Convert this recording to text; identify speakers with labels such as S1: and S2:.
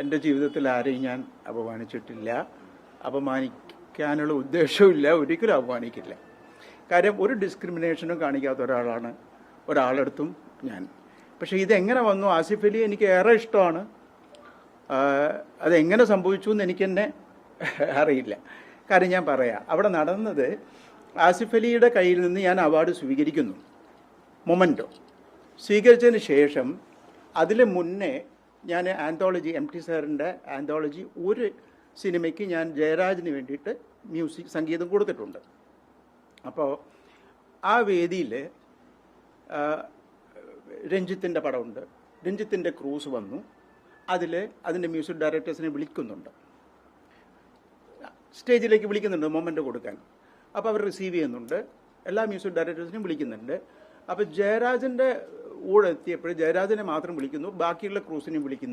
S1: എൻ്റെ ജീവിതത്തിൽ ആരെയും ഞാൻ അപമാനിച്ചിട്ടില്ല, അപമാനിക്കാനുള്ള ഉദ്ദേശവുമില്ല, ഒരിക്കലും അപമാനിക്കില്ല. കാര്യം ഒരു ഡിസ്ക്രിമിനേഷനും കാണിക്കാത്ത ഒരാളാണ് ഒരാളെടുത്തും ഞാൻ. പക്ഷേ ഇതെങ്ങനെ വന്നു? ആസിഫ് അലി എനിക്ക് ഏറെ ഇഷ്ടമാണ്. അതെങ്ങനെ സംഭവിച്ചു എന്ന് എനിക്ക് തന്നെ അറിയില്ല. കാര്യം ഞാൻ പറയാം, അവിടെ നടന്നത് ആസിഫ് അലിയുടെ കയ്യിൽ നിന്ന് ഞാൻ അവാർഡ് സ്വീകരിക്കുന്നു, മൊമൻറ്റോ സ്വീകരിച്ചതിന് ശേഷം അതിന് മുന്നേ ഞാൻ ആന്തോളജി, എം ടി സാറിൻ്റെ ആന്തോളജി ഒരു സിനിമയ്ക്ക് ഞാൻ ജയരാജിന് വേണ്ടിയിട്ട് സംഗീതം കൊടുത്തിട്ടുണ്ട്. അപ്പോൾ ആ വേദിയിൽ രഞ്ജിത്തിൻ്റെ പടമുണ്ട്, രഞ്ജിത്തിൻ്റെ ക്രൂസ് വന്നു. അതിൻ്റെ മ്യൂസിക് ഡയറക്ടേഴ്സിനെ വിളിക്കുന്നുണ്ട്, സ്റ്റേജിലേക്ക് വിളിക്കുന്നുണ്ട് മൊമെൻ്റ് കൊടുക്കാൻ. അപ്പോൾ അവർ റിസീവ് ചെയ്യുന്നുണ്ട്, എല്ലാ മ്യൂസിക് ഡയറക്ടേഴ്സിനെയും വിളിക്കുന്നുണ്ട്. അപ്പോൾ ജയരാജൻ്റെ കൂടെ എത്തിയപ്പോൾ ജയരാജനെ മാത്രം വിളിക്കുന്നു, ബാക്കിയുള്ള ക്രൂസിനെയും വിളിക്കുന്നു.